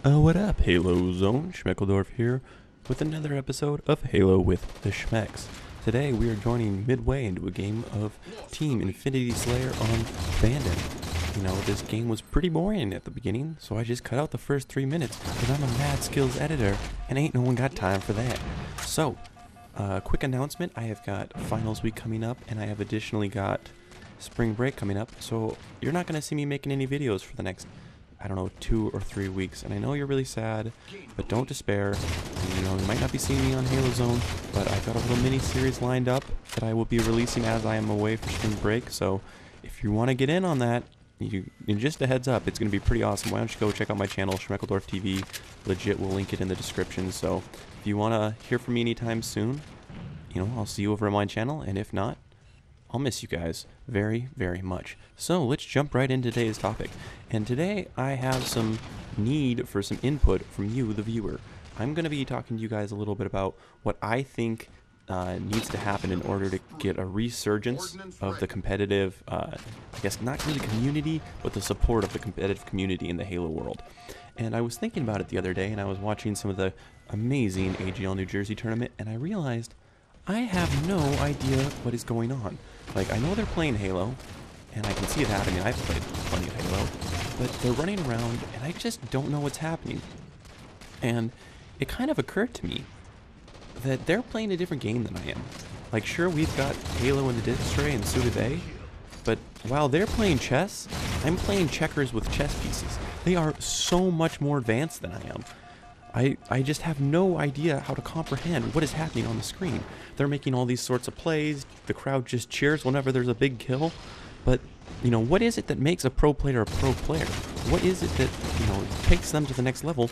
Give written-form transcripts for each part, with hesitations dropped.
What up, Halo Zone? Shmeckledorf here with another episode of Halo with the Shmecks. Today we are joining midway into a game of Team Infinity Slayer on Bandit. You know, this game was pretty boring at the beginning, so I just cut out the first 3 minutes because I'm a mad skills editor and ain't no one got time for that. So, quick announcement, I have got finals week coming up and I have additionally got spring break coming up, so you're not going to see me making any videos for the next, I don't know, 2 or 3 weeks. And I know you're really sad, but don't despair. And, you know, you might not be seeing me on Halo Zone, but I've got a little mini series lined up that I will be releasing as I am away for spring break. So if you want to get in on that, just a heads up, it's going to be pretty awesome. Why don't you go check out my channel, Shmeckledorf TV. Legit, we'll link it in the description. So if you want to hear from me anytime soon, you know, I'll see you over on my channel. And if not, I'll miss you guys very, very much. So let's jump right into today's topic. And today I have some need for some input from you, the viewer. I'm going to be talking to you guys a little bit about what I think needs to happen in order to get a resurgence of the competitive, I guess not really community, but the support of the competitive community in the Halo world. And I was thinking about it the other day, and I was watching some of the amazing AGL New Jersey tournament, and I realized I have no idea what is going on. Like, I know they're playing Halo, and I can see it happening. I've played plenty of Halo, but they're running around, and I just don't know what's happening. And it kind of occurred to me that they're playing a different game than I am. Like, sure, we've got Halo in the disc tray, and so do they, but while they're playing chess, I'm playing checkers with chess pieces. They are so much more advanced than I am. I just have no idea how to comprehend what is happening on the screen. They're making all these sorts of plays, the crowd just cheers whenever there's a big kill, but, you know, what is it that makes a pro player a pro player? What is it that, you know, takes them to the next level?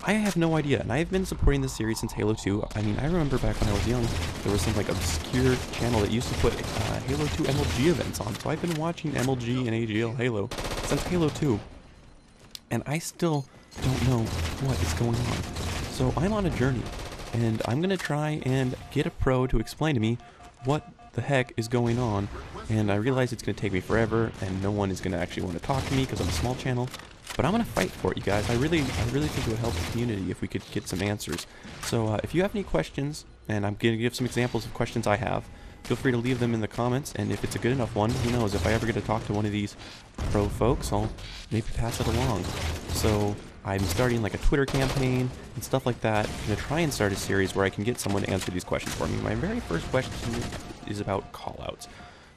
I have no idea, and I've been supporting this series since Halo 2. I mean, I remember back when I was young, there was some, like, obscure channel that used to put Halo 2 MLG events on, so I've been watching MLG and AGL Halo since Halo 2, and I still don't know what is going on. So I'm on a journey, and I'm going to try and get a pro to explain to me what the heck is going on. And I realize it's going to take me forever, and no one is going to actually want to talk to me because I'm a small channel. But I'm going to fight for it, you guys. I really think it would help the community if we could get some answers. So if you have any questions, and I'm going to give some examples of questions I have, feel free to leave them in the comments, and if it's a good enough one, who knows, if I ever get to talk to one of these pro folks, I'll maybe pass it along. So I'm starting like a Twitter campaign and stuff like that. I'm going to try and start a series where I can get someone to answer these questions for me. My very first question is about callouts.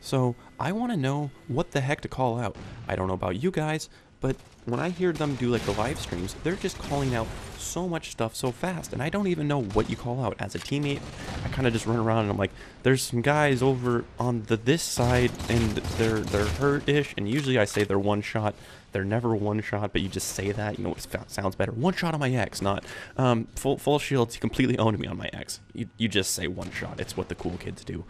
So I want to know what the heck to call out. I don't know about you guys, but when I hear them do like the live streams, they're just calling out so much stuff so fast, and I don't even know what you call out. As a teammate, I kind of just run around and I'm like, there's some guys over on this side and they're hurt-ish, and usually I say they're one shot. They're never one shot, but you just say that, you know, it sounds better. One shot on my X, not full shields. You completely owned me on my X. You just say one shot. It's what the cool kids do.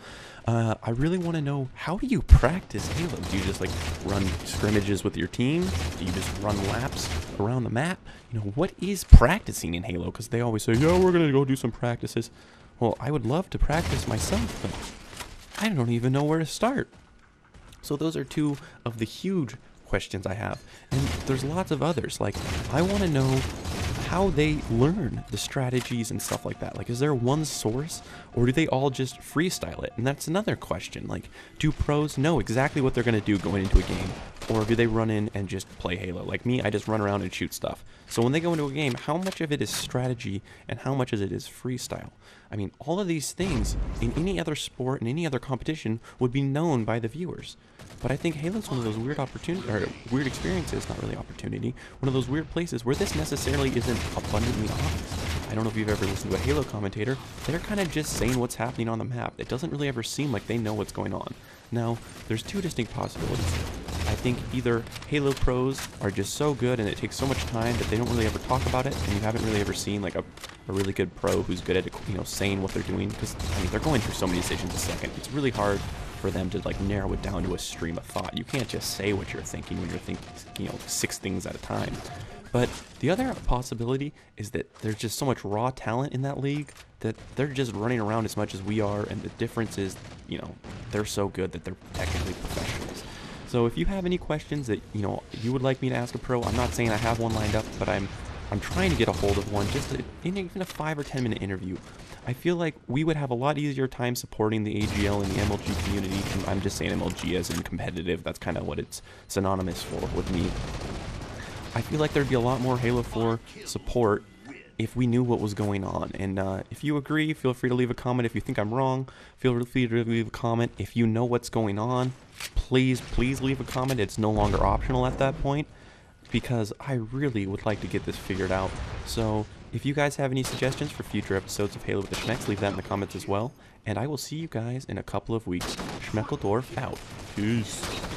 I really want to know, how do you practice Halo? Do you just like run scrimmages with your team? Do you just run laps around the map? You know, what is practicing in Halo? Because they always say, yeah, we're gonna go do some practices. Well, I would love to practice myself, but I don't even know where to start. So those are two of the huge questions I have, and there's lots of others. Like, I want to know how they learn the strategies and stuff like that. Like, is there one source, or do they all just freestyle it? And that's another question. Like, do pros know exactly what they're going to do going into a game, or do they run in and just play Halo? Like me, I just run around and shoot stuff. So when they go into a game, how much of it is strategy and how much of it is freestyle? I mean, all of these things in any other sport and any other competition would be known by the viewers. But I think Halo's one of those weird weird experiences, not really opportunity, one of those weird places where this necessarily isn't abundantly obvious. I don't know if you've ever listened to a Halo commentator. They're kind of just saying what's happening on the map. It doesn't really ever seem like they know what's going on. Now, there's two distinct possibilities. I think either Halo pros are just so good and it takes so much time that they don't really ever talk about it, and you haven't really ever seen like a really good pro who's good at, you know, saying what they're doing, because I mean, they're going through so many decisions a second. It's really hard for them to like narrow it down to a stream of thought. You can't just say what you're thinking when you're thinking, you know, 6 things at a time. But the other possibility is that there's just so much raw talent in that league that they're just running around as much as we are, and the difference is, you know, they're so good that they're technically professionals. So if you have any questions that, you know, you would like me to ask a pro, I'm not saying I have one lined up, but I'm I'm trying to get a hold of one, just even a 5 or 10 minute interview. I feel like we would have a lot easier time supporting the AGL and the MLG community. And I'm just saying MLG as in competitive. That's kind of what it's synonymous for with me. I feel like there'd be a lot more Halo 4 support if we knew what was going on. And if you agree, feel free to leave a comment. If you think I'm wrong, feel free to leave a comment. If you know what's going on, please leave a comment. It's no longer optional at that point, because I really would like to get this figured out. So if you guys have any suggestions for future episodes of Halo with the Shmecks, leave that in the comments as well. And I will see you guys in a couple of weeks. Shmeckledorf out. Peace.